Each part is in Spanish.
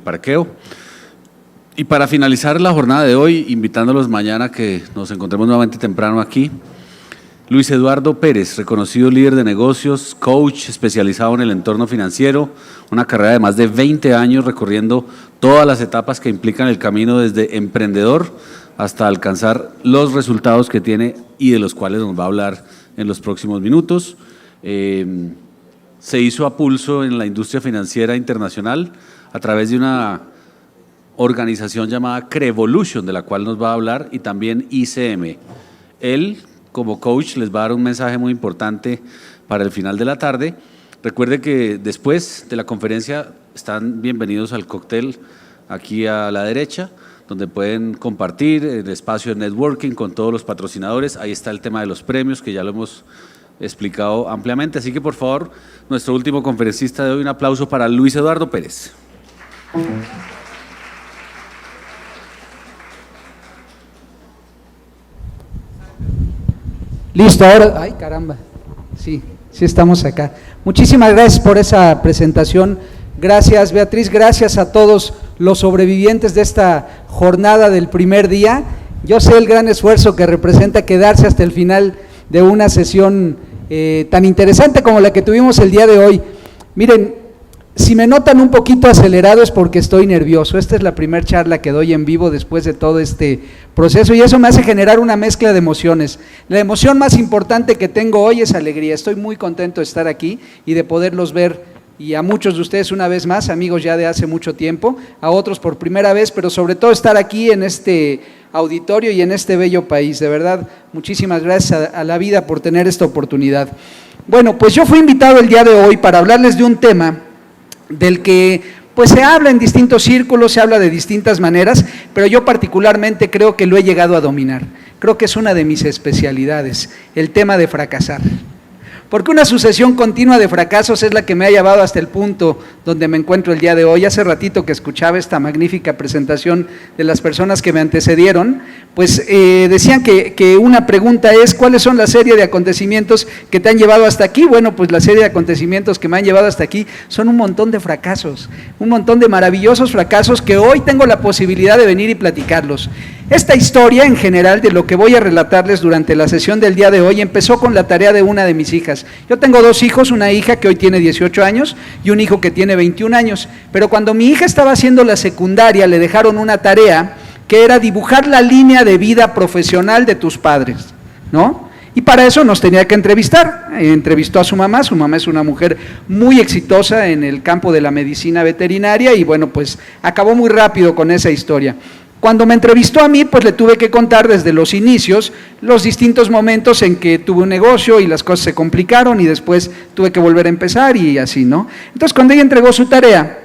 parqueo. Y para finalizar la jornada de hoy, invitándolos mañana que nos encontremos nuevamente temprano aquí, Luis Eduardo Pérez, reconocido líder de negocios, coach especializado en el entorno financiero, una carrera de más de 20 años recorriendo todas las etapas que implican el camino desde emprendedor hasta alcanzar los resultados que tiene y de los cuales nos va a hablar en los próximos minutos. Se hizo a pulso en la industria financiera internacional a través de una organización llamada Crevolution, de la cual nos va a hablar, y también ICM. Él, como coach, les va a dar un mensaje muy importante para el final de la tarde. Recuerde que después de la conferencia están bienvenidos al cóctel aquí a la derecha, donde pueden compartir el espacio de networking con todos los patrocinadores. Ahí está el tema de los premios, que ya lo hemos explicado ampliamente. Así que, por favor, nuestro último conferencista de hoy, un aplauso para Luis Eduardo Pérez. Listo, ahora, ay caramba, sí estamos acá. Muchísimas gracias por esa presentación, gracias Beatriz, gracias a todos los sobrevivientes de esta jornada del primer día. Yo sé el gran esfuerzo que representa quedarse hasta el final de una sesión tan interesante como la que tuvimos el día de hoy. Miren, si me notan un poquito acelerado es porque estoy nervioso. Esta es la primera charla que doy en vivo después de todo este proceso y eso me hace generar una mezcla de emociones. La emoción más importante que tengo hoy es alegría. Estoy muy contento de estar aquí y de poderlos ver, y a muchos de ustedes una vez más, amigos ya de hace mucho tiempo, a otros por primera vez, pero sobre todo estar aquí en este auditorio y en este bello país. De verdad, muchísimas gracias a la vida por tener esta oportunidad. Bueno, pues yo fui invitado el día de hoy para hablarles de un tema del que pues se habla en distintos círculos, se habla de distintas maneras, pero yo particularmente creo que lo he llegado a dominar. Creo que es una de mis especialidades, el tema de fracasar. Porque una sucesión continua de fracasos es la que me ha llevado hasta el punto donde me encuentro el día de hoy. Hace ratito que escuchaba esta magnífica presentación de las personas que me antecedieron, pues decían que una pregunta es: ¿cuáles son la serie de acontecimientos que te han llevado hasta aquí? Bueno, pues la serie de acontecimientos que me han llevado hasta aquí son un montón de fracasos, un montón de maravillosos fracasos que hoy tengo la posibilidad de venir y platicarlos. Esta historia en general de lo que voy a relatarles durante la sesión del día de hoy empezó con la tarea de una de mis hijas. Yo tengo dos hijos, una hija que hoy tiene 18 años y un hijo que tiene 21 años, pero cuando mi hija estaba haciendo la secundaria le dejaron una tarea que era dibujar la línea de vida profesional de tus padres, ¿no? Y para eso nos tenía que entrevistar. Entrevistó a su mamá es una mujer muy exitosa en el campo de la medicina veterinaria y bueno, pues acabó muy rápido con esa historia. Cuando me entrevistó a mí, pues le tuve que contar desde los inicios los distintos momentos en que tuve un negocio y las cosas se complicaron y después tuve que volver a empezar y así, ¿no? Entonces, cuando ella entregó su tarea,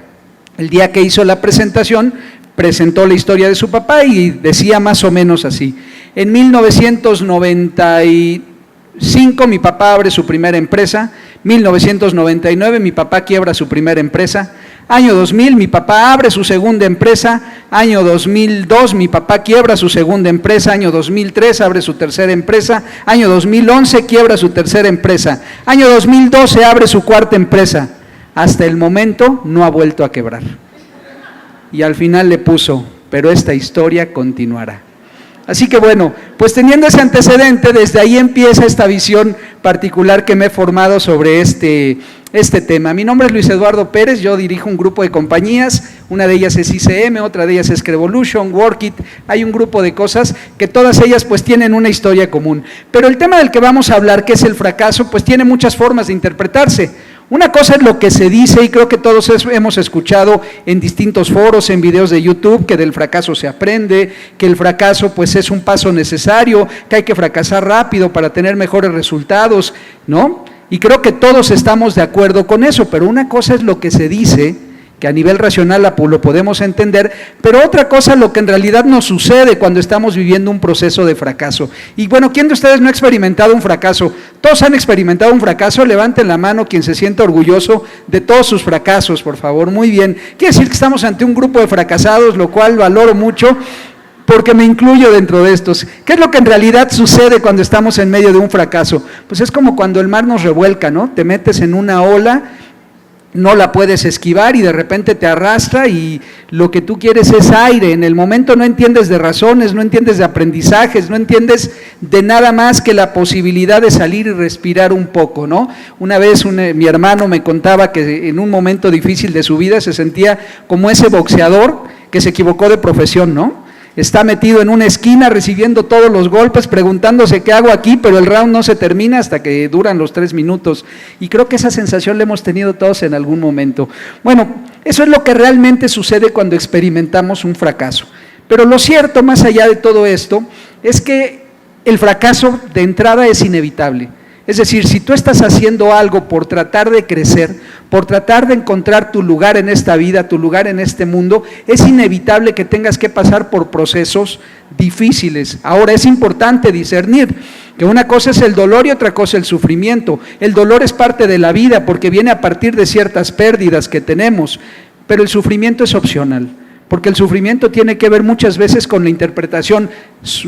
el día que hizo la presentación, presentó la historia de su papá y decía más o menos así: en 1995 mi papá abre su primera empresa, 1999 mi papá quiebra su primera empresa, año 2000 mi papá abre su segunda empresa, año 2002 mi papá quiebra su segunda empresa, año 2003 abre su tercera empresa, año 2011 quiebra su tercera empresa, año 2012 abre su cuarta empresa, hasta el momento no ha vuelto a quebrar. Y al final le puso: pero esta historia continuará. Así que bueno, pues teniendo ese antecedente, desde ahí empieza esta visión particular que me he formado sobre este tema. Mi nombre es Luis Eduardo Pérez, yo dirijo un grupo de compañías, una de ellas es ICM, otra de ellas es Crevolution, Workit, hay un grupo de cosas que todas ellas pues tienen una historia común. Pero el tema del que vamos a hablar, que es el fracaso, pues tiene muchas formas de interpretarse. Una cosa es lo que se dice, y creo que todos hemos escuchado en distintos foros, en videos de YouTube, que del fracaso se aprende, que el fracaso pues es un paso necesario, que hay que fracasar rápido para tener mejores resultados, ¿no? Y creo que todos estamos de acuerdo con eso, pero una cosa es lo que se dice, que a nivel racional lo podemos entender, pero otra cosa es lo que en realidad nos sucede cuando estamos viviendo un proceso de fracaso. Y bueno, ¿quién de ustedes no ha experimentado un fracaso? ¿Todos han experimentado un fracaso? Levanten la mano quien se sienta orgulloso de todos sus fracasos, por favor. Muy bien. Quiere decir que estamos ante un grupo de fracasados, lo cual valoro mucho, porque me incluyo dentro de estos. ¿Qué es lo que en realidad sucede cuando estamos en medio de un fracaso? Pues es como cuando el mar nos revuelca, ¿no? Te metes en una ola no la puedes esquivar y de repente te arrastra y lo que tú quieres es aire. En el momento no entiendes de razones, no entiendes de aprendizajes, no entiendes de nada más que la posibilidad de salir y respirar un poco, ¿no? Una vez mi hermano me contaba que en un momento difícil de su vida se sentía como ese boxeador que se equivocó de profesión, ¿no? Está metido en una esquina recibiendo todos los golpes, preguntándose qué hago aquí, pero el round no se termina hasta que duran los 3 minutos. Y creo que esa sensación la hemos tenido todos en algún momento. Bueno, eso es lo que realmente sucede cuando experimentamos un fracaso. Pero lo cierto, más allá de todo esto, es que el fracaso de entrada es inevitable. Es decir, si tú estás haciendo algo por tratar de crecer, por tratar de encontrar tu lugar en esta vida, tu lugar en este mundo, es inevitable que tengas que pasar por procesos difíciles. Ahora, es importante discernir que una cosa es el dolor y otra cosa el sufrimiento. El dolor es parte de la vida porque viene a partir de ciertas pérdidas que tenemos, pero el sufrimiento es opcional. Porque el sufrimiento tiene que ver muchas veces con la interpretación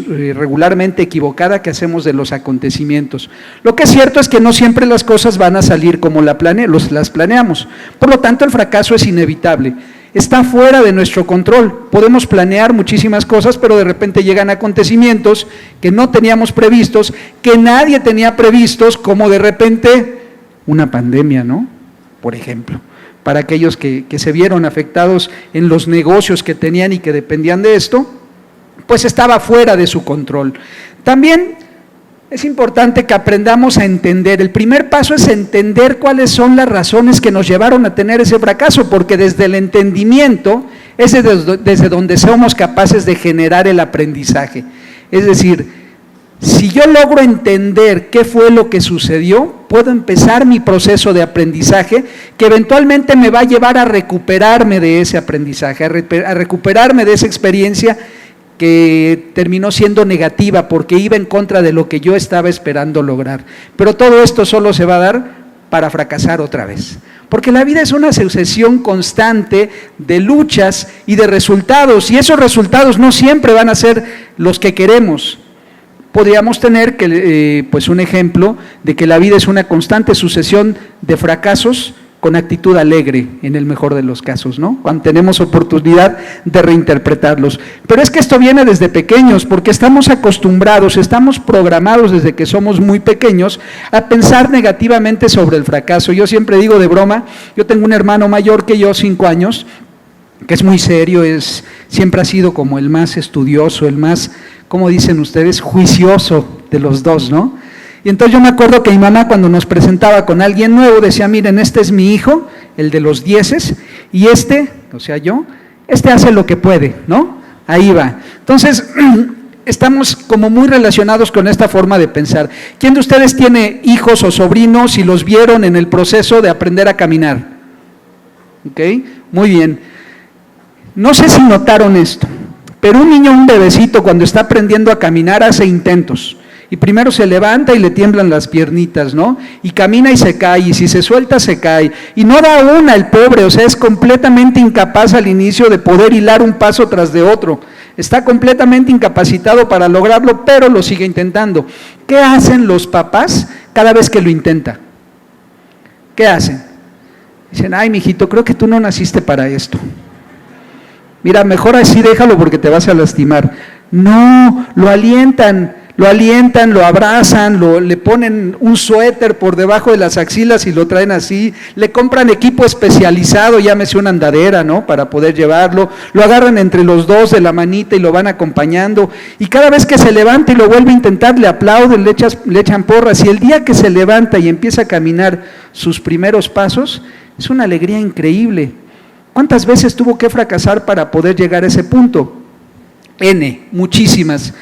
regularmente equivocada que hacemos de los acontecimientos. Lo que es cierto es que no siempre las cosas van a salir como las planeamos. Por lo tanto, el fracaso es inevitable. Está fuera de nuestro control. Podemos planear muchísimas cosas, pero de repente llegan acontecimientos que no teníamos previstos, que nadie tenía previstos, como de repente una pandemia, ¿no? Por ejemplo. Para aquellos que se vieron afectados en los negocios que tenían y que dependían de esto, pues estaba fuera de su control. También es importante que aprendamos a entender, el primer paso es entender cuáles son las razones que nos llevaron a tener ese fracaso, porque desde el entendimiento es desde donde somos capaces de generar el aprendizaje. Es decir, si yo logro entender qué fue lo que sucedió, puedo empezar mi proceso de aprendizaje que eventualmente me va a llevar a recuperarme de ese aprendizaje, a recuperarme de esa experiencia que terminó siendo negativa porque iba en contra de lo que yo estaba esperando lograr. Pero todo esto solo se va a dar para fracasar otra vez. Porque la vida es una sucesión constante de luchas y de resultados, y esos resultados no siempre van a ser los que queremos. Podríamos tener pues un ejemplo de que la vida es una constante sucesión de fracasos con actitud alegre, en el mejor de los casos, ¿no? Cuando tenemos oportunidad de reinterpretarlos. Pero es que esto viene desde pequeños, porque estamos acostumbrados, estamos programados desde que somos muy pequeños a pensar negativamente sobre el fracaso. Yo siempre digo de broma, yo tengo un hermano mayor que yo, 5 años, que es muy serio, siempre ha sido como el más estudioso, el más, ¿cómo dicen ustedes?, juicioso de los dos, ¿no? Y entonces yo me acuerdo que mi mamá cuando nos presentaba con alguien nuevo decía, miren, este es mi hijo, el de los 10, y o sea yo, hace lo que puede, ¿no? Ahí va. Entonces, estamos como muy relacionados con esta forma de pensar. ¿Quién de ustedes tiene hijos o sobrinos y los vieron en el proceso de aprender a caminar? ¿Ok? Muy bien. No sé si notaron esto, pero un niño, un bebecito, cuando está aprendiendo a caminar, hace intentos. Y primero se levanta y le tiemblan las piernitas, ¿no? Y camina y se cae, y si se suelta se cae. Y no da una el pobre, o sea, es completamente incapaz al inicio de poder hilar un paso tras de otro. Está completamente incapacitado para lograrlo, pero lo sigue intentando. ¿Qué hacen los papás cada vez que lo intenta? ¿Qué hacen? Dicen, ay, mijito, creo que tú no naciste para esto. Mira, mejor así déjalo porque te vas a lastimar. No, lo alientan, lo abrazan, le ponen un suéter por debajo de las axilas y lo traen así, le compran equipo especializado, llámese una andadera, ¿no?, para poder llevarlo, lo agarran entre los dos de la manita y lo van acompañando, y cada vez que se levanta y lo vuelve a intentar, le aplauden, le echan porras, y el día que se levanta y empieza a caminar sus primeros pasos, es una alegría increíble. ¿Cuántas veces tuvo que fracasar para poder llegar a ese punto? Muchísimas.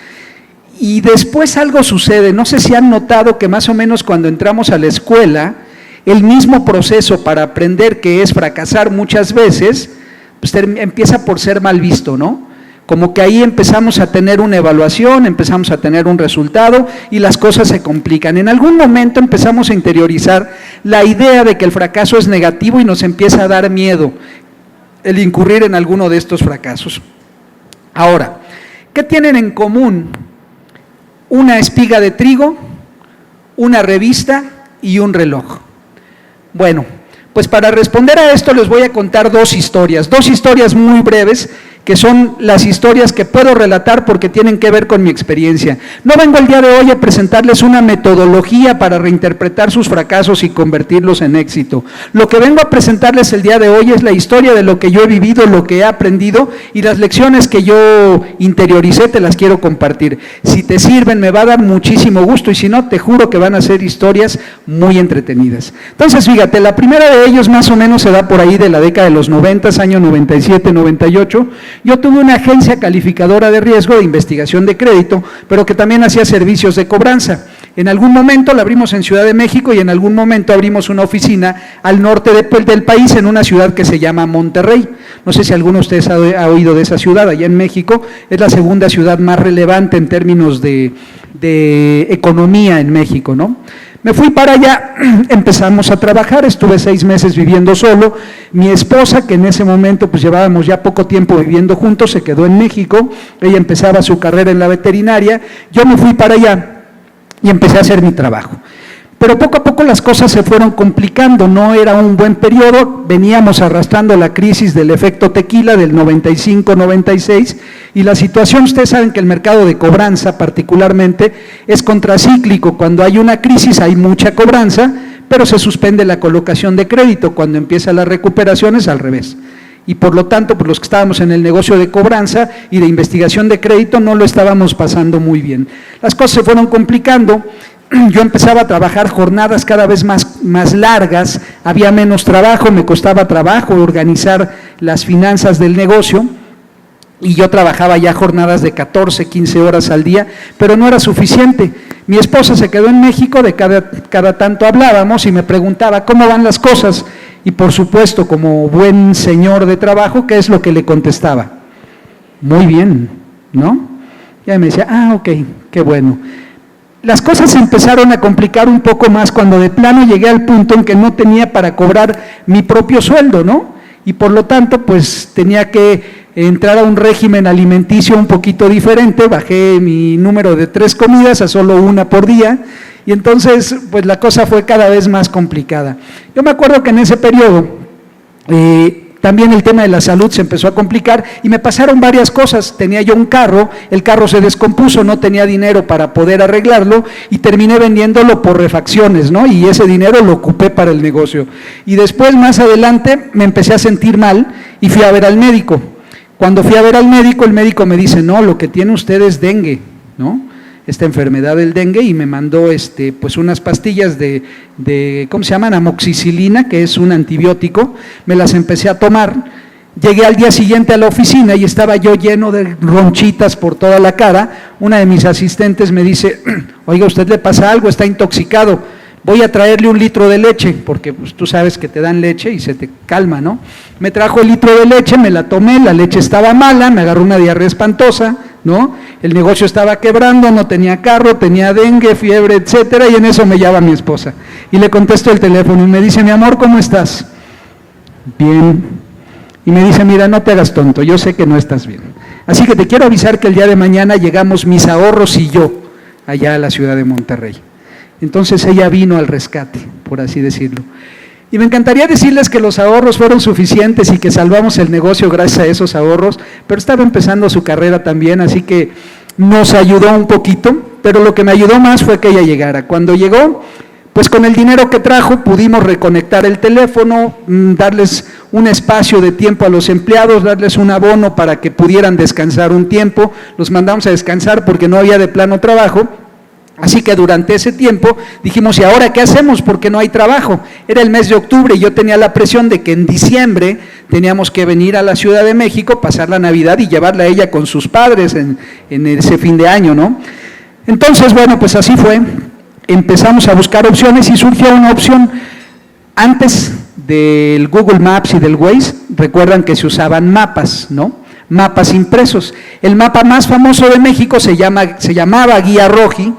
Y después algo sucede, no sé si han notado que más o menos cuando entramos a la escuela, el mismo proceso para aprender que es fracasar muchas veces, pues empieza por ser mal visto, ¿no? Como que ahí empezamos a tener una evaluación, empezamos a tener un resultado y las cosas se complican. En algún momento empezamos a interiorizar la idea de que el fracaso es negativo y nos empieza a dar miedo el incurrir en alguno de estos fracasos. Ahora, ¿qué tienen en común una espiga de trigo, una revista y un reloj? Bueno, Pues para responder a esto les voy a contar dos historias muy breves, que son las historias que puedo relatar porque tienen que ver con mi experiencia. No vengo el día de hoy a presentarles una metodología para reinterpretar sus fracasos y convertirlos en éxito. Lo que vengo a presentarles el día de hoy es la historia de lo que yo he vivido, lo que he aprendido y las lecciones que yo interioricé, te las quiero compartir. Si te sirven, me va a dar muchísimo gusto, y si no, te juro que van a ser historias muy entretenidas. Entonces, fíjate, la primera de ellos más o menos se da por ahí de la década de los 90, año 97, 98. Yo tuve una agencia calificadora de riesgo de investigación de crédito, pero que también hacía servicios de cobranza. En algún momento la abrimos en Ciudad de México y en algún momento abrimos una oficina al norte del país, en una ciudad que se llama Monterrey. No sé si alguno de ustedes ha oído de esa ciudad, allá en México. Es la segunda ciudad más relevante en términos de economía en México, ¿no? Me fui para allá, empezamos a trabajar, estuve 6 meses viviendo solo. Mi esposa, que en ese momento pues llevábamos ya poco tiempo viviendo juntos, se quedó en México. Ella empezaba su carrera en la veterinaria. Yo me fui para allá y empecé a hacer mi trabajo. Pero poco a poco las cosas se fueron complicando, no era un buen periodo, veníamos arrastrando la crisis del efecto tequila del 95-96, y la situación, ustedes saben que el mercado de cobranza particularmente es contracíclico. Cuando hay una crisis hay mucha cobranza, pero se suspende la colocación de crédito. Cuando empieza la recuperación es al revés. Y por lo tanto, pues los que estábamos en el negocio de cobranza y de investigación de crédito no lo estábamos pasando muy bien. Las cosas se fueron complicando. Yo empezaba a trabajar jornadas cada vez más largas, había menos trabajo, me costaba trabajo organizar las finanzas del negocio, y yo trabajaba ya jornadas de 14, 15 horas al día, pero no era suficiente. Mi esposa se quedó en México, de cada tanto hablábamos y me preguntaba cómo van las cosas, y por supuesto, como buen señor de trabajo, ¿qué es lo que le contestaba? Muy bien, ¿no? Y ella me decía, ok, qué bueno. Las cosas se empezaron a complicar un poco más cuando de plano llegué al punto en que no tenía para cobrar mi propio sueldo, ¿no? Y por lo tanto, pues tenía que entrar a un régimen alimenticio un poquito diferente. Bajé mi número de 3 comidas a solo 1 por día, y entonces pues la cosa fue cada vez más complicada. Yo me acuerdo que en ese periodo también el tema de la salud se empezó a complicar y me pasaron varias cosas. Tenía yo un carro, el carro se descompuso, no tenía dinero para poder arreglarlo y terminé vendiéndolo por refacciones, ¿no? Y ese dinero lo ocupé para el negocio. Y después, más adelante, me empecé a sentir mal y fui a ver al médico. Cuando fui a ver al médico, el médico me dice, no, lo que tiene usted es dengue, ¿no? Esta enfermedad del dengue, y me mandó pues unas pastillas de ¿cómo se llaman? Amoxicilina, que es un antibiótico. Me las empecé a tomar. Llegué al día siguiente a la oficina y estaba yo lleno de ronchitas por toda la cara. Una de mis asistentes me dice, oiga, ¿usted le pasa algo? Está intoxicado. Voy a traerle 1 litro de leche, porque pues, tú sabes que te dan leche y se te calma, ¿no? Me trajo el litro de leche, me la tomé, la leche estaba mala, me agarró una diarrea espantosa, ¿no? El negocio estaba quebrando, no tenía carro, tenía dengue, fiebre, etcétera, y en eso me llama mi esposa. Y le contesto el teléfono y me dice, mi amor, ¿cómo estás? Bien. Y me dice, mira, no te hagas tonto, yo sé que no estás bien. Así que te quiero avisar que el día de mañana llegamos mis ahorros y yo, allá a la ciudad de Monterrey. Entonces ella vino al rescate, por así decirlo. Y me encantaría decirles que los ahorros fueron suficientes y que salvamos el negocio gracias a esos ahorros, pero estaba empezando su carrera también, así que nos ayudó un poquito, pero lo que me ayudó más fue que ella llegara. Cuando llegó, pues con el dinero que trajo pudimos reconectar el teléfono, darles un espacio de tiempo a los empleados, darles un abono para que pudieran descansar un tiempo. Los mandamos a descansar porque no había de plano trabajo. Así que durante ese tiempo dijimos, ¿y ahora qué hacemos? Porque no hay trabajo. Era el mes de octubre y yo tenía la presión de que en diciembre teníamos que venir a la Ciudad de México, pasar la Navidad y llevarla a ella con sus padres en ese fin de año, ¿no? Entonces, bueno, pues así fue. Empezamos a buscar opciones y surgió una opción. Antes del Google Maps y del Waze, recuerdan que se usaban mapas, ¿no? Mapas impresos. El mapa más famoso de México se llamaba Guía Roji.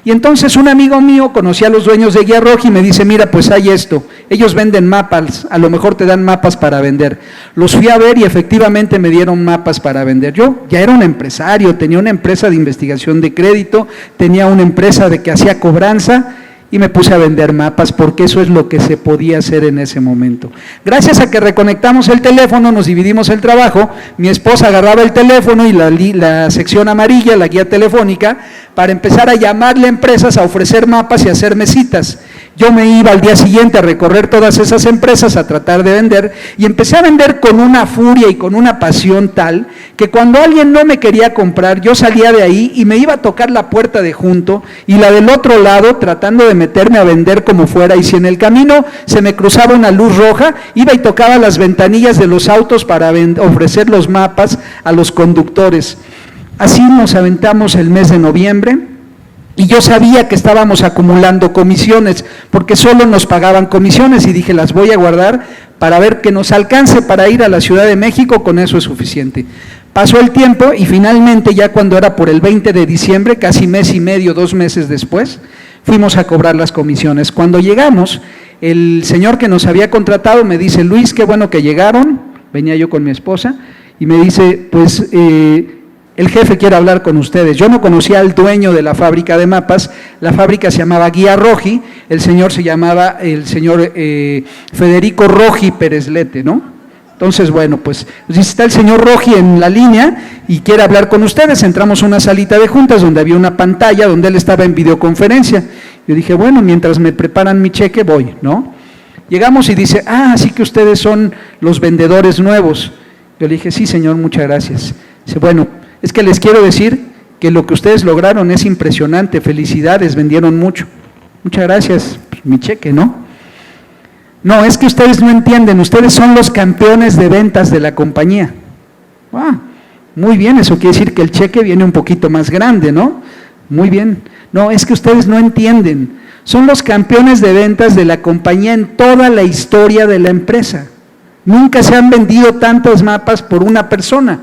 Y entonces un amigo mío conocía a los dueños de Guía Roji y me dice, mira, pues hay esto, ellos venden mapas, a lo mejor te dan mapas para vender. Los fui a ver y efectivamente me dieron mapas para vender. Yo ya era un empresario, tenía una empresa de investigación de crédito, tenía una empresa que hacía cobranza, y me puse a vender mapas porque eso es lo que se podía hacer en ese momento. Gracias a que reconectamos el teléfono, nos dividimos el trabajo, mi esposa agarraba el teléfono y la sección amarilla, la guía telefónica, para empezar a llamarle a empresas a ofrecer mapas y hacerme citas. Yo me iba al día siguiente a recorrer todas esas empresas a tratar de vender y empecé a vender con una furia y con una pasión tal que cuando alguien no me quería comprar, yo salía de ahí y me iba a tocar la puerta de junto y la del otro lado tratando de meterme a vender como fuera, y si en el camino se me cruzaba una luz roja, iba y tocaba las ventanillas de los autos para ofrecer los mapas a los conductores. Así nos aventamos el mes de noviembre. Y yo sabía que estábamos acumulando comisiones, porque solo nos pagaban comisiones, y dije, las voy a guardar para ver que nos alcance para ir a la Ciudad de México, con eso es suficiente. Pasó el tiempo y finalmente, ya cuando era por el 20 de diciembre, casi mes y medio, 2 meses después, fuimos a cobrar las comisiones. Cuando llegamos, el señor que nos había contratado me dice, Luis, qué bueno que llegaron, venía yo con mi esposa, y me dice, pues, el jefe quiere hablar con ustedes. Yo no conocía al dueño de la fábrica de mapas, la fábrica se llamaba Guía Roji, el señor se llamaba Federico Roji Pérez-Lete, ¿no? Entonces, bueno, pues está el señor Roji en la línea y quiere hablar con ustedes. Entramos a una salita de juntas donde había una pantalla donde él estaba en videoconferencia. Yo dije, bueno, mientras me preparan mi cheque voy, ¿no? Llegamos y dice, así que ustedes son los vendedores nuevos. Yo le dije, sí, señor, muchas gracias. Dice, bueno, es que les quiero decir que lo que ustedes lograron es impresionante, felicidades, vendieron mucho. Muchas gracias, pues, mi cheque, ¿no? No, es que ustedes no entienden, ustedes son los campeones de ventas de la compañía. Muy bien, eso quiere decir que el cheque viene un poquito más grande, ¿no? Muy bien. No, es que ustedes no entienden, son los campeones de ventas de la compañía en toda la historia de la empresa. Nunca se han vendido tantos mapas por una persona.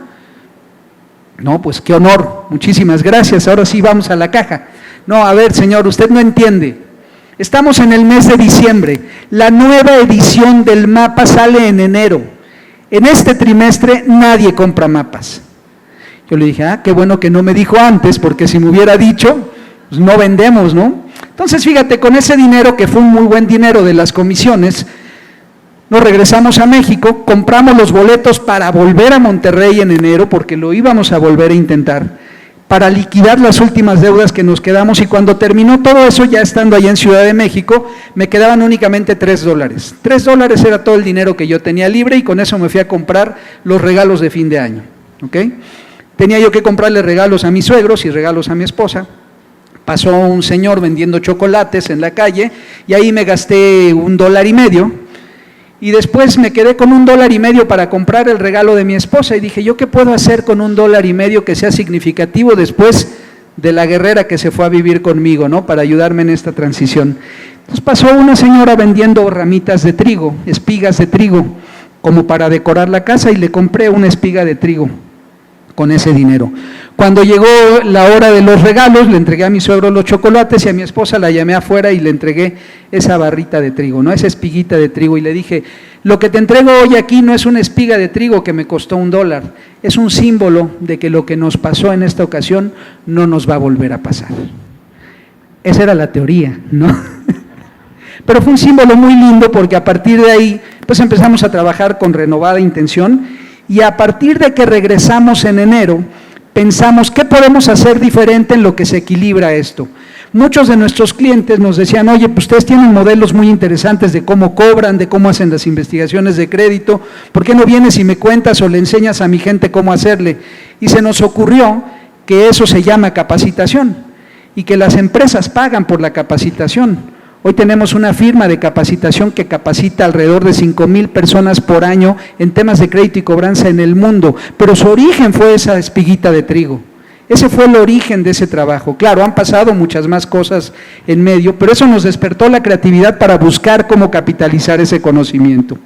No, pues qué honor, muchísimas gracias, ahora sí vamos a la caja. No, a ver, señor, usted no entiende. Estamos en el mes de diciembre, la nueva edición del mapa sale en enero. En este trimestre nadie compra mapas. Yo le dije, qué bueno que no me dijo antes, porque si me hubiera dicho, pues no vendemos, ¿no? Entonces, fíjate, con ese dinero, que fue un muy buen dinero de las comisiones, nos regresamos a México, compramos los boletos para volver a Monterrey en enero, porque lo íbamos a volver a intentar, para liquidar las últimas deudas que nos quedamos, y cuando terminó todo eso, ya estando allá en Ciudad de México, me quedaban únicamente $3. $3 era todo el dinero que yo tenía libre, y con eso me fui a comprar los regalos de fin de año, ¿ok? Tenía yo que comprarle regalos a mis suegros y regalos a mi esposa. Pasó un señor vendiendo chocolates en la calle, y ahí me gasté $1.50, y después me quedé con $1.50 para comprar el regalo de mi esposa, y dije, ¿yo qué puedo hacer con $1.50 que sea significativo después de la guerrera que se fue a vivir conmigo, ¿no? Para ayudarme en esta transición. Entonces pasó una señora vendiendo ramitas de trigo, espigas de trigo, como para decorar la casa, y le compré una espiga de trigo con ese dinero. Cuando llegó la hora de los regalos, le entregué a mi suegro los chocolates, y a mi esposa la llamé afuera y le entregué esa barrita de trigo, ¿no? Esa espiguita de trigo, y le dije, lo que te entrego hoy aquí no es una espiga de trigo que me costó $1, es un símbolo de que lo que nos pasó en esta ocasión no nos va a volver a pasar. Esa era la teoría, ¿no? Pero fue un símbolo muy lindo, porque a partir de ahí, pues empezamos a trabajar con renovada intención, y a partir de que regresamos en enero, pensamos, ¿qué podemos hacer diferente en lo que se equilibra esto? Muchos de nuestros clientes nos decían, oye, pues ustedes tienen modelos muy interesantes de cómo cobran, de cómo hacen las investigaciones de crédito, ¿por qué no vienes y me cuentas o le enseñas a mi gente cómo hacerle? Y se nos ocurrió que eso se llama capacitación, y que las empresas pagan por la capacitación. Hoy tenemos una firma de capacitación que capacita alrededor de 5,000 personas por año en temas de crédito y cobranza en el mundo, pero su origen fue esa espiguita de trigo. Ese fue el origen de ese trabajo. Claro, han pasado muchas más cosas en medio, pero eso nos despertó la creatividad para buscar cómo capitalizar ese conocimiento.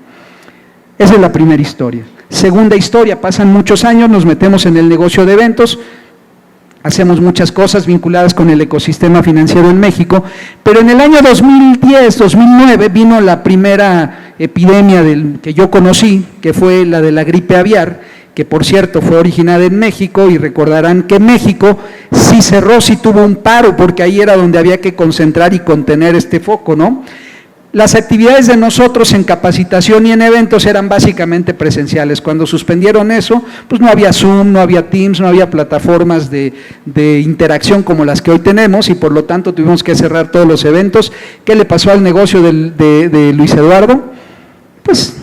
Esa es la primera historia. Segunda historia, pasan muchos años, nos metemos en el negocio de eventos, hacemos muchas cosas vinculadas con el ecosistema financiero en México, pero en el año 2010, 2009 vino la primera epidemia que yo conocí, que fue la de la gripe aviar, que por cierto fue originada en México, y recordarán que México sí cerró, sí tuvo un paro, porque ahí era donde había que concentrar y contener este foco, ¿no? Las actividades de nosotros en capacitación y en eventos eran básicamente presenciales. Cuando suspendieron eso, pues no había Zoom, no había Teams, no había plataformas de interacción como las que hoy tenemos, y por lo tanto tuvimos que cerrar todos los eventos. ¿Qué le pasó al negocio de Luis Eduardo? Pues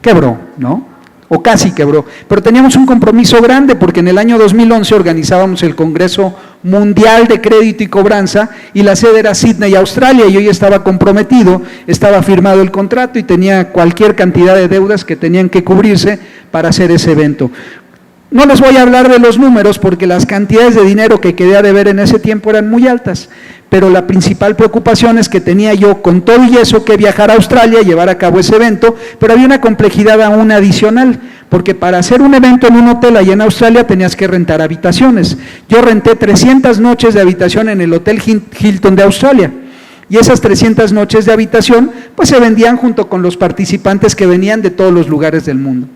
quebró, ¿no? O casi quebró, pero teníamos un compromiso grande porque en el año 2011 organizábamos el Congreso Mundial de Crédito y Cobranza y la sede era Sydney, Australia, y yo ya estaba comprometido, estaba firmado el contrato y tenía cualquier cantidad de deudas que tenían que cubrirse para hacer ese evento. No les voy a hablar de los números porque las cantidades de dinero que quedé a deber en ese tiempo eran muy altas, pero la principal preocupación es que tenía yo con todo y eso que viajar a Australia, llevar a cabo ese evento, pero había una complejidad aún adicional, porque para hacer un evento en un hotel allá en Australia tenías que rentar habitaciones. Yo renté 300 noches de habitación en el Hotel Hilton de Australia, y esas 300 noches de habitación pues se vendían junto con los participantes que venían de todos los lugares del mundo.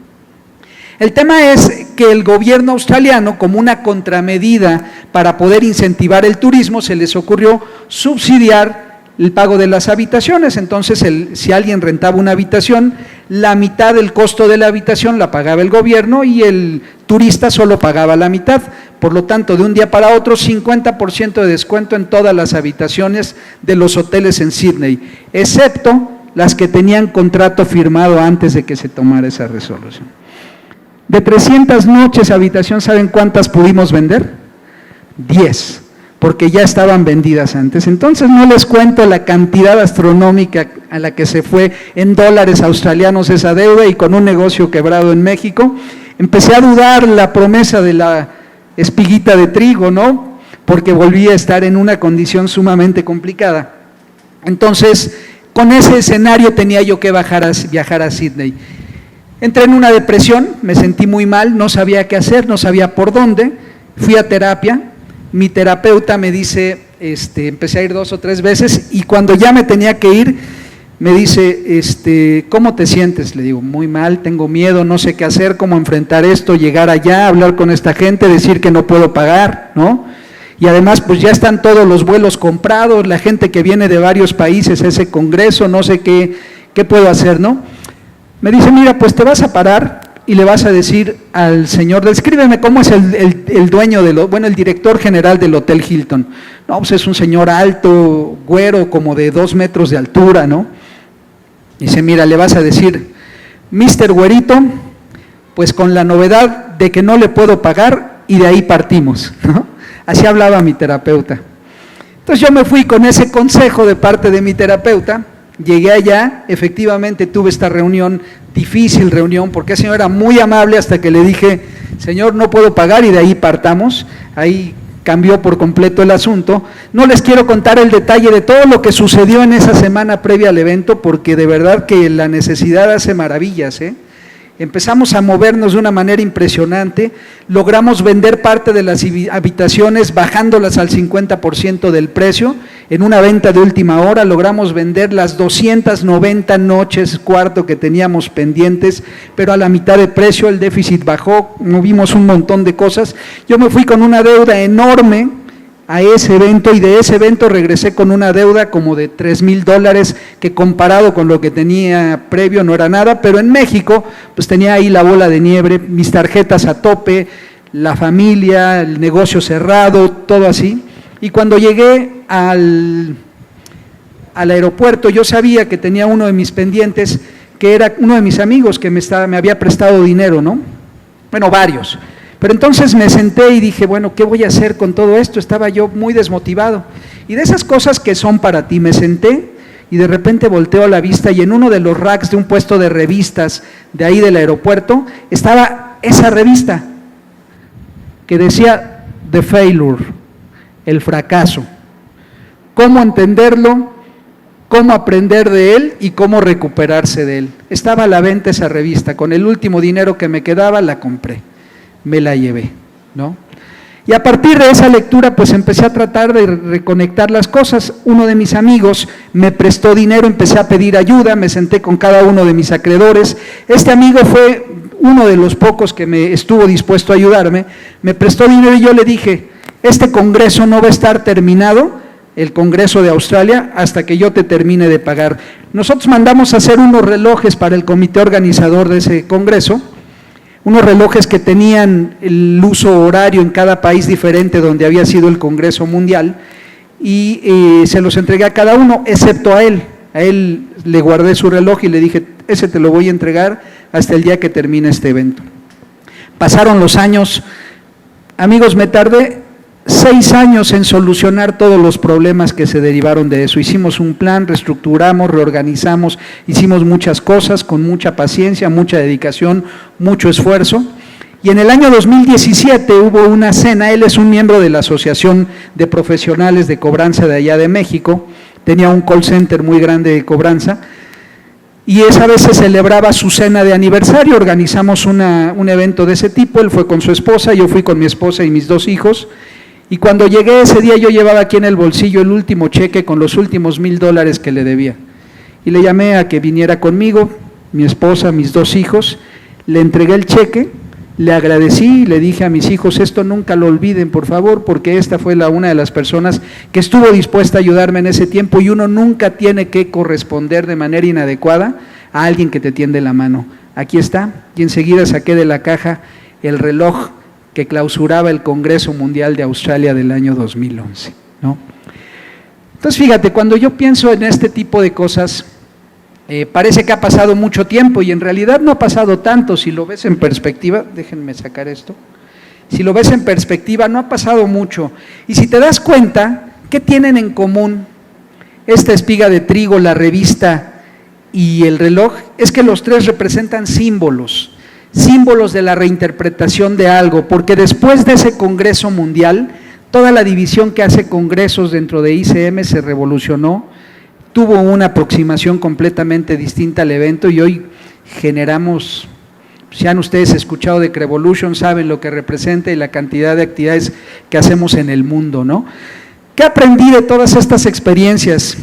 El tema es que el gobierno australiano, como una contramedida para poder incentivar el turismo, se les ocurrió subsidiar el pago de las habitaciones. Entonces, si alguien rentaba una habitación, la mitad del costo de la habitación la pagaba el gobierno y el turista solo pagaba la mitad. Por lo tanto, de un día para otro, 50% de descuento en todas las habitaciones de los hoteles en Sydney, excepto las que tenían contrato firmado antes de que se tomara esa resolución. De 300 noches habitación, ¿saben cuántas pudimos vender? 10, porque ya estaban vendidas antes. Entonces no les cuento la cantidad astronómica a la que se fue en dólares australianos esa deuda, y con un negocio quebrado en México, empecé a dudar la promesa de la espiguita de trigo, ¿no? Porque volví a estar en una condición sumamente complicada. Entonces, con ese escenario tenía yo que viajar a Sydney. Entré en una depresión, me sentí muy mal, no sabía qué hacer, no sabía por dónde, fui a terapia, mi terapeuta me dice, empecé a ir 2 o 3 veces, y cuando ya me tenía que ir, me dice, ¿cómo te sientes? Le digo, muy mal, tengo miedo, no sé qué hacer, cómo enfrentar esto, llegar allá, hablar con esta gente, decir que no puedo pagar, ¿no? Y además pues ya están todos los vuelos comprados, la gente que viene de varios países a ese congreso, no sé qué puedo hacer, ¿no? Me dice, mira, pues te vas a parar y le vas a decir al señor, descríbeme cómo es el dueño, el director general del Hotel Hilton. No, pues es un señor alto, güero, como de 2 metros de altura, ¿no? Dice, mira, le vas a decir, Mr. Güerito, pues con la novedad de que no le puedo pagar, y de ahí partimos, ¿no? Así hablaba mi terapeuta. Entonces yo me fui con ese consejo de parte de mi terapeuta. Llegué allá, efectivamente tuve esta difícil reunión, porque el señor era muy amable hasta que le dije, señor, no puedo pagar, y de ahí partamos. Ahí cambió por completo el asunto. No les quiero contar el detalle de todo lo que sucedió en esa semana previa al evento, porque de verdad que la necesidad hace maravillas, ¿eh? Empezamos a movernos de una manera impresionante, logramos vender parte de las habitaciones bajándolas al 50% del precio, en una venta de última hora, logramos vender las 290 noches cuarto que teníamos pendientes, pero a la mitad de precio, el déficit bajó, movimos un montón de cosas. Yo me fui con una deuda enorme a ese evento, y de ese evento regresé con una deuda como de $3,000, que comparado con lo que tenía previo no era nada, pero en México pues tenía ahí la bola de nieve, mis tarjetas a tope, la familia, el negocio cerrado, todo así. Y cuando llegué al aeropuerto, yo sabía que tenía uno de mis pendientes, que era uno de mis amigos que me había prestado dinero, ¿no? Bueno, varios. Pero entonces me senté y dije, bueno, ¿qué voy a hacer con todo esto? Estaba yo muy desmotivado. Y de esas cosas que son para ti, me senté y de repente volteo la vista, y en uno de los racks de un puesto de revistas de ahí del aeropuerto estaba esa revista que decía The Failure, el fracaso. Cómo entenderlo, cómo aprender de él y cómo recuperarse de él. Estaba a la venta esa revista, con el último dinero que me quedaba la compré. Me la llevé, ¿no? Y a partir de esa lectura pues empecé a tratar de reconectar las cosas. Uno de mis amigos me prestó dinero, empecé a pedir ayuda, me senté con cada uno de mis acreedores. Este amigo fue uno de los pocos que me estuvo dispuesto a ayudarme, me prestó dinero y yo le dije, este congreso no va a estar terminado, el Congreso de Australia, hasta que yo te termine de pagar. Nosotros mandamos a hacer unos relojes para el comité organizador de ese congreso, unos relojes que tenían el uso horario en cada país diferente donde había sido el Congreso Mundial, y se los entregué a cada uno, excepto a él. A él le guardé su reloj y le dije, ese te lo voy a entregar hasta el día que termine este evento. Pasaron los años, amigos, me tardé 6 años en solucionar todos los problemas que se derivaron de eso. Hicimos un plan, reestructuramos, reorganizamos, hicimos muchas cosas con mucha paciencia, mucha dedicación, mucho esfuerzo. Y en el año 2017 hubo una cena, él es un miembro de la Asociación de Profesionales de Cobranza de allá de México, tenía un call center muy grande de cobranza, y esa vez se celebraba su cena de aniversario, organizamos un evento de ese tipo, él fue con su esposa, yo fui con mi esposa y mis 2 hijos, y cuando llegué ese día yo llevaba aquí en el bolsillo el último cheque con los últimos $1,000 que le debía, y le llamé a que viniera conmigo, mi esposa, mis 2 hijos, le entregué el cheque, le agradecí y le dije a mis hijos, esto nunca lo olviden, por favor, porque esta fue una de las personas que estuvo dispuesta a ayudarme en ese tiempo, y uno nunca tiene que corresponder de manera inadecuada a alguien que te tiende la mano. Aquí está, y enseguida saqué de la caja el reloj que clausuraba el Congreso Mundial de Australia del año 2011, ¿no? Entonces, fíjate, cuando yo pienso en este tipo de cosas, parece que ha pasado mucho tiempo y en realidad no ha pasado tanto. Si lo ves en perspectiva, déjenme sacar esto, si lo ves en perspectiva no ha pasado mucho, y si te das cuenta, ¿qué tienen en común esta espiga de trigo, la revista y el reloj? Es que los 3 representan símbolos de la reinterpretación de algo, porque después de ese Congreso Mundial, toda la división que hace congresos dentro de ICM se revolucionó, tuvo una aproximación completamente distinta al evento, y hoy generamos, si han ustedes escuchado de Crevolution, saben lo que representa y la cantidad de actividades que hacemos en el mundo, ¿no? ¿Qué aprendí de todas estas experiencias?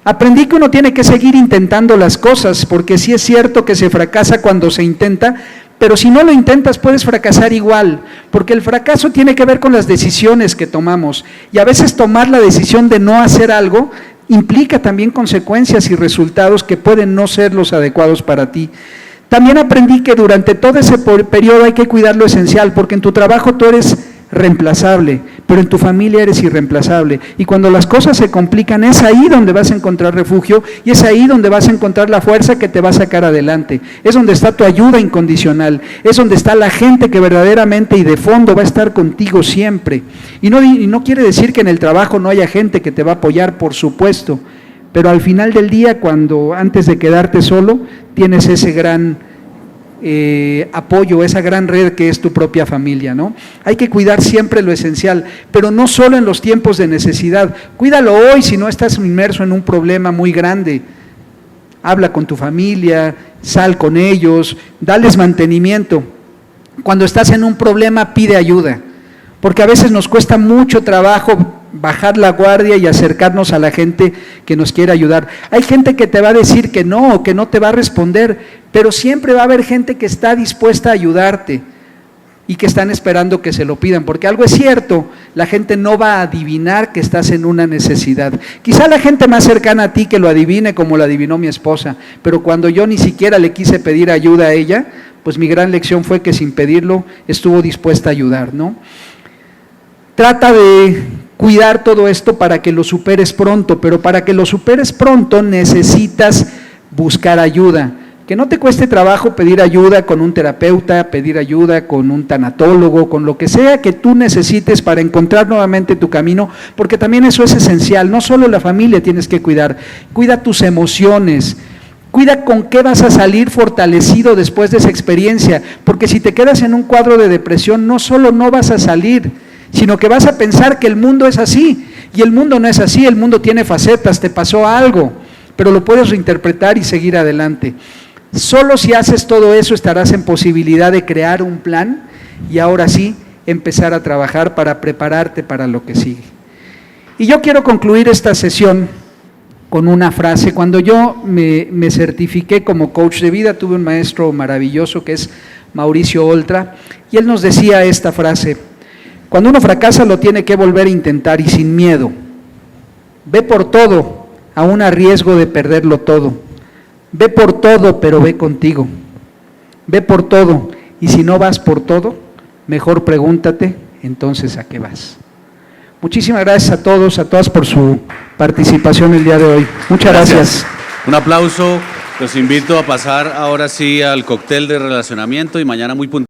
Aprendí que uno tiene que seguir intentando las cosas, porque sí es cierto que se fracasa cuando se intenta, pero si no lo intentas puedes fracasar igual, porque el fracaso tiene que ver con las decisiones que tomamos, y a veces tomar la decisión de no hacer algo implica también consecuencias y resultados que pueden no ser los adecuados para ti. También aprendí que durante todo ese periodo hay que cuidar lo esencial, porque en tu trabajo tú eres reemplazable, pero en tu familia eres irreemplazable, y cuando las cosas se complican es ahí donde vas a encontrar refugio, y es ahí donde vas a encontrar la fuerza que te va a sacar adelante, es donde está tu ayuda incondicional, es donde está la gente que verdaderamente y de fondo va a estar contigo siempre, y no quiere decir que en el trabajo no haya gente que te va a apoyar, por supuesto, pero al final del día, cuando antes de quedarte solo, tienes ese gran apoyo, esa gran red que es tu propia familia, ¿no? Hay que cuidar siempre lo esencial, pero no solo en los tiempos de necesidad. Cuídalo hoy si no estás inmerso en un problema muy grande. Habla con tu familia, sal con ellos, dales mantenimiento. Cuando estás en un problema, pide ayuda, porque a veces nos cuesta mucho trabajo bajar la guardia y acercarnos a la gente que nos quiere ayudar. Hay gente que te va a decir que no, o que no te va a responder, pero siempre va a haber gente que está dispuesta a ayudarte y que están esperando que se lo pidan, porque algo es cierto, la gente no va a adivinar que estás en una necesidad. Quizá la gente más cercana a ti que lo adivine, como lo adivinó mi esposa, pero cuando yo ni siquiera le quise pedir ayuda a ella, pues mi gran lección fue que sin pedirlo estuvo dispuesta a ayudar, ¿no? Trata de cuidar todo esto para que lo superes pronto, pero para que lo superes pronto necesitas buscar ayuda. Que no te cueste trabajo pedir ayuda con un terapeuta, pedir ayuda con un tanatólogo, con lo que sea que tú necesites para encontrar nuevamente tu camino, porque también eso es esencial. No solo la familia tienes que cuidar, cuida tus emociones, cuida con qué vas a salir fortalecido después de esa experiencia, porque si te quedas en un cuadro de depresión, no solo no vas a salir, sino que vas a pensar que el mundo es así, y el mundo no es así, el mundo tiene facetas, te pasó algo, pero lo puedes reinterpretar y seguir adelante. Solo si haces todo eso estarás en posibilidad de crear un plan y ahora sí empezar a trabajar para prepararte para lo que sigue. Y yo quiero concluir esta sesión con una frase. Cuando yo me certifiqué como coach de vida, tuve un maestro maravilloso que es Mauricio Oltra, y él nos decía esta frase: cuando uno fracasa lo tiene que volver a intentar y sin miedo. Ve por todo, aún a riesgo de perderlo todo. Ve por todo, pero ve contigo. Ve por todo, y si no vas por todo, mejor pregúntate, entonces, ¿a qué vas? Muchísimas gracias a todos, a todas por su participación el día de hoy. Muchas gracias. Un aplauso. Los invito a pasar ahora sí al cóctel de relacionamiento y mañana muy puntual.